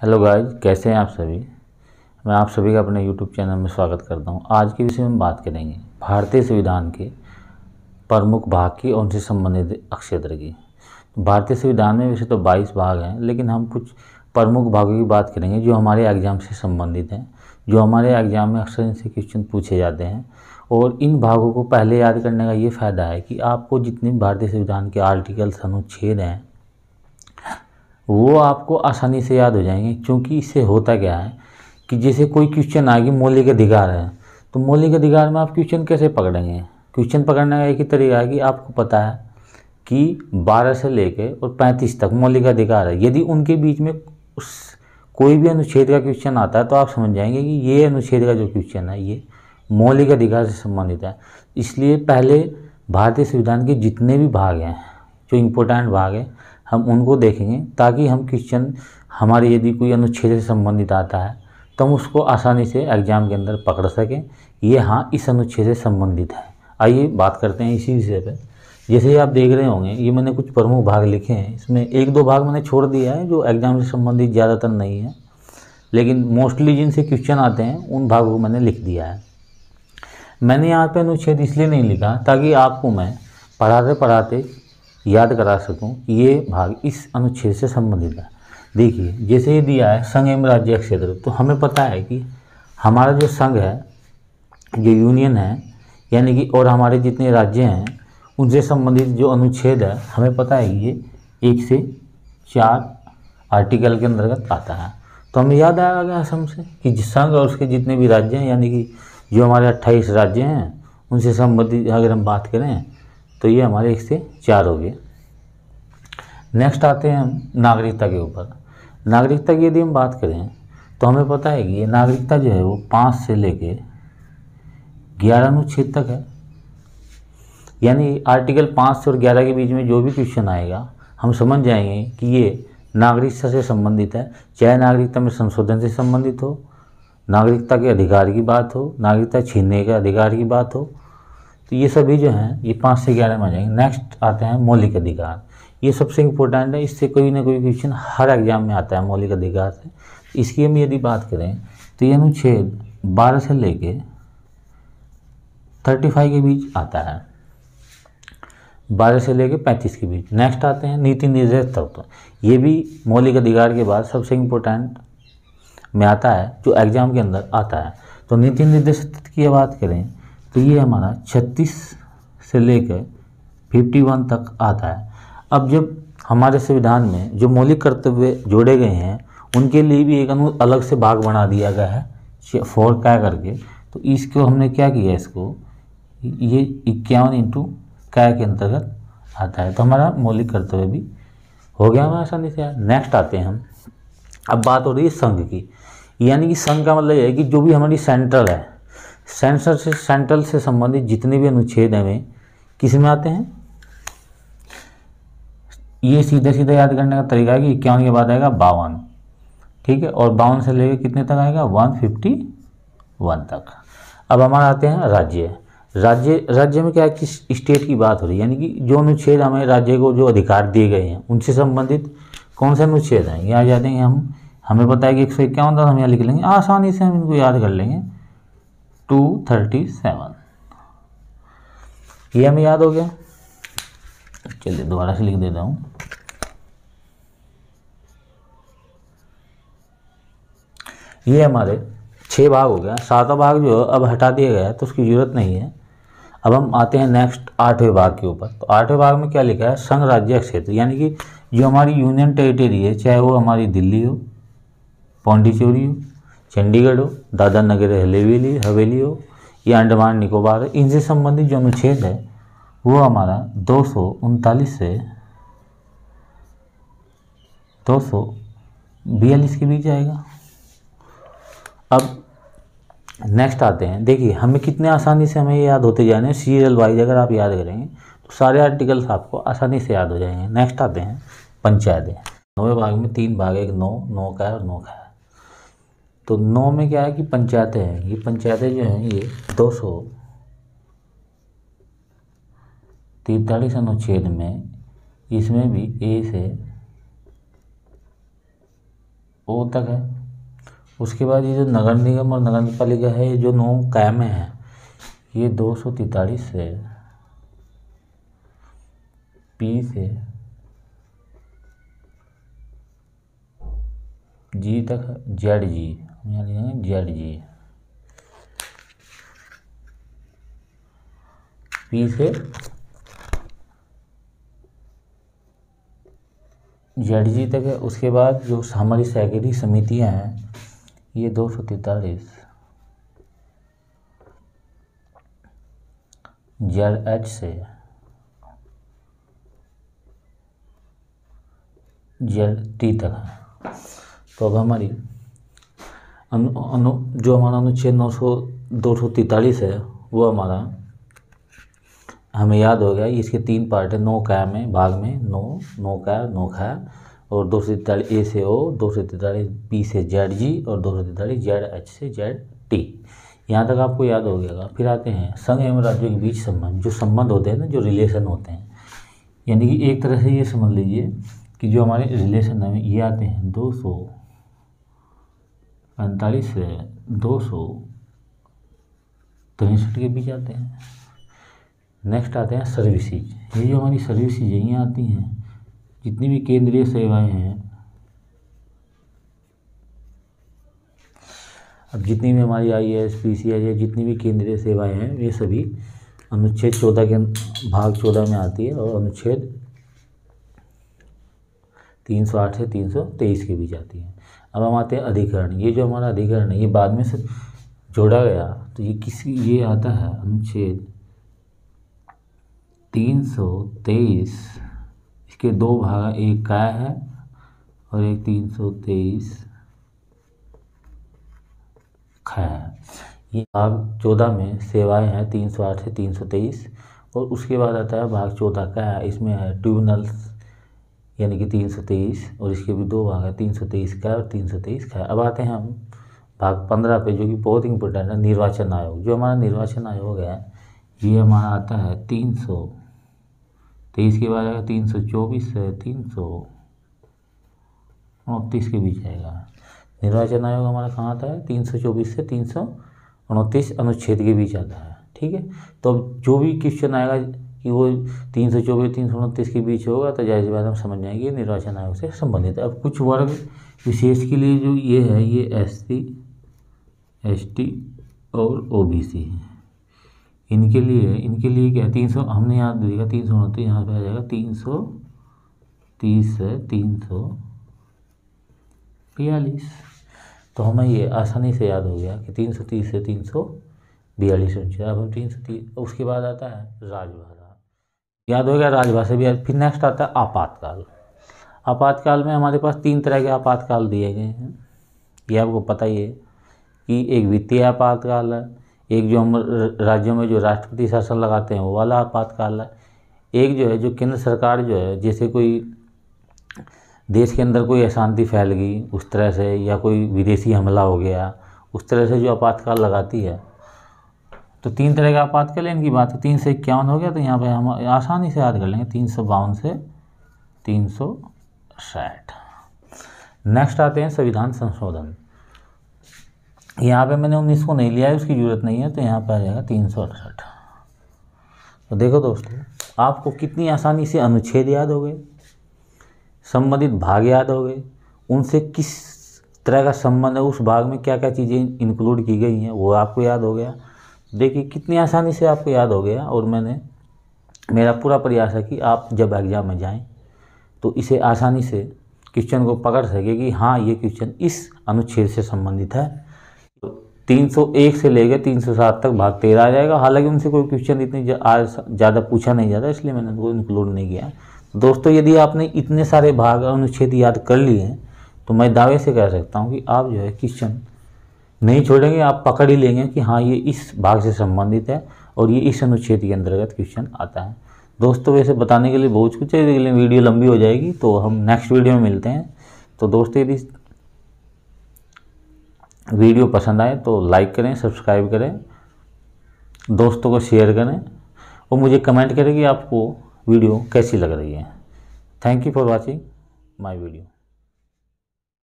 Hello guys, कैसे हैं आप सभी। मैं आप सभी का अपने यूट्यूब चैनल में स्वागत करता हूं। आज के विषय में बात करेंगे भारतीय संविधान के प्रमुख भाग की और उनसे संबंधित अक्षेत्र की। भारतीय संविधान में वैसे तो 22 भाग हैं, लेकिन हम कुछ प्रमुख भागों की बात करेंगे जो हमारे एग्ज़ाम से संबंधित हैं, जो हमारे एग्ज़ाम में अक्सर इनसे क्वेश्चन पूछे जाते हैं। और इन भागों को पहले याद करने का ये फ़ायदा है कि आपको जितने भारतीय संविधान के आर्टिकल्स अनुच्छेद हैं वो आपको आसानी से याद हो जाएंगे। क्योंकि इससे होता क्या है कि जैसे कोई क्वेश्चन आ गया मौलिक अधिकार है, तो मौलिक अधिकार में आप क्वेश्चन कैसे पकड़ेंगे। क्वेश्चन पकड़ने का एक ही तरीका है कि आपको पता है कि 12 से लेके और 35 तक मौलिक अधिकार है। यदि उनके बीच में उस कोई भी अनुच्छेद का क्वेश्चन आता है तो आप समझ जाएंगे कि ये अनुच्छेद का जो क्वेश्चन है ये मौलिक अधिकार से संबंधित है। इसलिए पहले भारतीय संविधान के जितने भी भाग हैं, जो इम्पोर्टेंट भाग है, हम उनको देखेंगे ताकि हम क्वेश्चन हमारे यदि कोई अनुच्छेद से संबंधित आता है तो हम उसको आसानी से एग्जाम के अंदर पकड़ सकें, ये हाँ इस अनुच्छेद से संबंधित है। आइए बात करते हैं इसी विषय पे। जैसे आप देख रहे होंगे ये मैंने कुछ प्रमुख भाग लिखे हैं, इसमें एक दो भाग मैंने छोड़ दिया है जो एग्जाम से संबंधित ज़्यादातर नहीं है, लेकिन मोस्टली जिनसे क्वेश्चन आते हैं उन भागों को मैंने लिख दिया है। मैंने यहाँ पे अनुच्छेद इसलिए नहीं लिखा ताकि आपको मैं पढ़ाते पढ़ाते याद करा सकूं कि ये भाग इस अनुच्छेद से संबंधित है। देखिए जैसे ये दिया है संघ एवं राज्य क्षेत्र, तो हमें पता है कि हमारा जो संघ है, जो यूनियन है, यानी कि और हमारे जितने राज्य हैं उनसे संबंधित जो अनुच्छेद है हमें पता है कि ये 1 से 4 आर्टिकल के अंतर्गत आता है। तो हमें याद आ गया असम से कि संघ और उसके जितने भी राज्य हैं, यानी कि जो हमारे 28 राज्य हैं उनसे संबंधित अगर हम बात करें तो ये हमारे 1 से 4 हो गए। नेक्स्ट आते हैं हम नागरिकता के ऊपर। नागरिकता की यदि हम बात करें तो हमें पता है कि ये नागरिकता जो है वो 5 से लेके 11 अनुच्छेद तक है। यानी आर्टिकल 5 से और 11 के बीच में जो भी क्वेश्चन आएगा हम समझ जाएंगे कि ये नागरिकता से संबंधित है। चाहे नागरिकता में संशोधन से संबंधित हो, नागरिकता के अधिकार की बात हो, नागरिकता छीनने के अधिकार की बात हो, तो ये सभी जो हैं ये 5 से 11 में आ जाएंगे। नेक्स्ट आते हैं मौलिक अधिकार। ये सबसे इम्पोर्टेंट है, इससे कोई ना कोई क्वेश्चन हर एग्जाम में आता है मौलिक अधिकार से। इसकी हम यदि बात करें तो ये अनुच्छेद 12 से लेके 35 के बीच आता है, 12 से लेके 35 के बीच। नेक्स्ट आते हैं नीति निर्देश तत्व। ये भी मौलिक अधिकार के बाद सबसे इम्पोर्टेंट में आता है, जो एग्जाम के अंदर आता है। तो नीति निर्देश तत्व की बात करें तो ये हमारा 36 से लेकर 51 तक आता है। अब जब हमारे संविधान में जो मौलिक कर्तव्य जोड़े गए हैं उनके लिए भी एक अलग से भाग बना दिया गया है 4 क्या करके। तो इसको हमने क्या किया, इसको ये 51 × क्या के अंतर्गत आता है। तो हमारा मौलिक कर्तव्य भी हो गया हमें आसानी से। नेक्स्ट आते हैं हम, अब बात हो रही है संघ की। यानी कि संघ का मतलब यह है कि जो भी हमारी सेंट्रल है, सेंट्रल से संबंधित जितने भी अनुच्छेद हैं वे किस में आते हैं। ये सीधा सीधा याद करने का तरीका है कि 51 के बाद आएगा 52, ठीक है, और 52 से लेकर कितने तक आएगा 151 तक। अब हमारा आते हैं राज्य में क्या है, किस स्टेट की बात हो रही है, यानी कि जो अनुच्छेद हमें राज्य को जो अधिकार दिए गए हैं उनसे संबंधित कौन से अनुच्छेद हैं, ये आ जाते हैं। हमें पता है कि 151 था, हम यहाँ लिख लेंगे, आसानी से हम इनको याद कर लेंगे 237, ये हमें याद हो गया। चलिए दोबारा से लिख देता हूँ। ये हमारे 6 भाग हो गया। 7वां भाग जो अब हटा दिया गया है तो उसकी ज़रूरत नहीं है। अब हम आते हैं नेक्स्ट 8वें भाग के ऊपर। तो 8वें भाग में क्या लिखा है, संघ राज्य क्षेत्र, यानी कि जो हमारी यूनियन टेरिटरी है, चाहे वो हमारी दिल्ली हो, पौंडीचेरी हो, चंडीगढ़ हो, दादरा नगर हवेली हो या अंडमान निकोबार है, इनसे संबंधित जो अनुच्छेद है वो हमारा 239 से 242 के बीच आएगा। अब नेक्स्ट आते हैं, देखिए हमें कितने आसानी से हमें याद होते जाने सीरियल वाइज। अगर आप याद करेंगे तो सारे आर्टिकल्स आपको आसानी से याद हो जाएंगे। नेक्स्ट आते हैं पंचायतें। 9वें भाग में 3 भाग है, एक 9 का है और 9 का है। तो 9 में क्या है कि पंचायतें हैं। ये पंचायतें जो हैं ये 243 अनुच्छेद में, इसमें भी A से ओ तक है। उसके बाद ये जो नगर निगम और नगर पालिका है, ये जो 9 कायमे हैं, ये 243 से पी से जी तक है, जेड जी, हम यहाँ लिखेंगे जेड जी, पी से जेड जी तक है। उसके बाद जो हमारी सहकारी समितियां हैं, ये 243 जेड एच से जेड टी तक है। तो अब हमारी जो हमारा अनुच्छेद 243 है, वो हमारा हमें याद हो गया। इसके 3 पार्ट है, 9 कायम है, भाग में 9 का 9 खा, और 243 ए से ओ, 243 बी से जेड जी, और 243 जेड एच से जेड टी। यहाँ तक आपको याद हो गया। फिर आते हैं संघ एवं राज्यों के बीच संबंध। जो संबंध होते हैं ना, जो रिलेशन होते हैं, यानी कि एक तरह से ये समझ लीजिए कि जो हमारे रिलेशन है ये आते हैं 245 से 263 के बीच आते हैं। नेक्स्ट आते हैं सर्विसेज। ये जो हमारी सर्विसेज यहीं आती हैं, जितनी भी केंद्रीय सेवाएं हैं, अब जितनी भी हमारी IAS PCS या जितनी भी केंद्रीय सेवाएं हैं, ये सभी अनुच्छेद 14 के भाग 14 में आती है, और अनुच्छेद 308 से 323 के बीच आती है। अब हम आते हैं अधिकरण। ये जो हमारा अधिकरण है, ये बाद में से जोड़ा गया, तो ये आता है अनुच्छेद 323। इसके 2 भाग, एक काय है और एक 323 खा है। ये भाग 14 में सेवाएं हैं 308 से 323, और उसके बाद आता है भाग 14 का है, इसमें है ट्रिब्यूनल्स यानी कि 323, और इसके भी 2 भाग है, 323 का और 323 खा। अब आते हैं हम भाग 15 पे, जो कि बहुत इंपॉर्टेंट है, निर्वाचन आयोग। जो हमारा निर्वाचन आयोग है, ये हमारा आता है 323 के बाद आएगा 324 से 329 के बीच आएगा। निर्वाचन आयोग हमारा कहाँ आता है? 324 से 329 अनुच्छेद के बीच आता है। ठीक है, तो अब जो भी क्वेश्चन आएगा कि वो 324 329 के बीच होगा, तो जाहिर सी बात हम समझ जाएंगे निर्वाचन आयोग से संबंधित है। अब कुछ वर्ग विशेष के लिए जो ये है, ये SC ST और OBC है। इनके लिए क्या है, 300 हमने यहाँ देखा 329, यहाँ पे आ जाएगा 330 से 342। तो हमें ये आसानी से याद हो गया कि 330 से 342 अनुच्छेद। अब हम 330, उसके बाद आता है राजभाषा। याद हो गया राजभाषा भी। फिर नेक्स्ट आता है आपातकाल। आपातकाल में हमारे पास 3 तरह के आपातकाल दिए गए हैं, ये आपको पता ही है कि एक वित्तीय आपातकाल है, एक जो हम राज्यों में जो राष्ट्रपति शासन लगाते हैं वो वाला आपातकाल है, एक जो है जो केंद्र सरकार जो है, जैसे कोई देश के अंदर कोई अशांति फैल गई उस तरह से, या कोई विदेशी हमला हो गया उस तरह से जो आपातकाल लगाती है। तो 3 तरह का आपातकाल इनकी बात है। 3 से 51 हो गया, तो यहाँ पे हम आसानी से याद कर लेंगे 352 से 360। नेक्स्ट आते हैं संविधान संशोधन। यहाँ पे मैंने 19 को नहीं लिया है, उसकी ज़रूरत नहीं है, तो यहाँ पे आ जाएगा 368। तो देखो दोस्तों, आपको कितनी आसानी से अनुच्छेद याद हो गए, संबंधित भाग याद हो गए, उनसे किस तरह का संबंध है, उस भाग में क्या क्या चीज़ें इंक्लूड की गई हैं वो आपको याद हो गया। देखिए कितनी आसानी से आपको याद हो गया, और मेरा पूरा प्रयास है कि आप जब एग्ज़ाम में जाएं तो इसे आसानी से क्वेश्चन को पकड़ सके कि हाँ ये क्वेश्चन इस अनुच्छेद से संबंधित है। 301 से लेकर 307 तक भाग 13 आ जाएगा। हालांकि उनसे कोई क्वेश्चन इतनी ज़्यादा पूछा नहीं जाता, इसलिए मैंने उनको इंक्लूड नहीं किया। दोस्तों, यदि आपने इतने सारे भाग अनुच्छेद याद कर लिए हैं, तो मैं दावे से कह सकता हूँ कि आप जो है क्वेश्चन नहीं छोड़ेंगे, आप पकड़ ही लेंगे कि हाँ ये इस भाग से संबंधित है और ये इस अनुच्छेद के अंतर्गत क्वेश्चन आता है। दोस्तों, वैसे बताने के लिए बहुत कुछ है, लेकिन वीडियो लंबी हो जाएगी, तो हम नेक्स्ट वीडियो में मिलते हैं। तो दोस्तों, यदि वीडियो पसंद आए तो लाइक करें, सब्सक्राइब करें, दोस्तों को शेयर करें, और मुझे कमेंट करें कि आपको वीडियो कैसी लग रही है। Thank you for watching my video.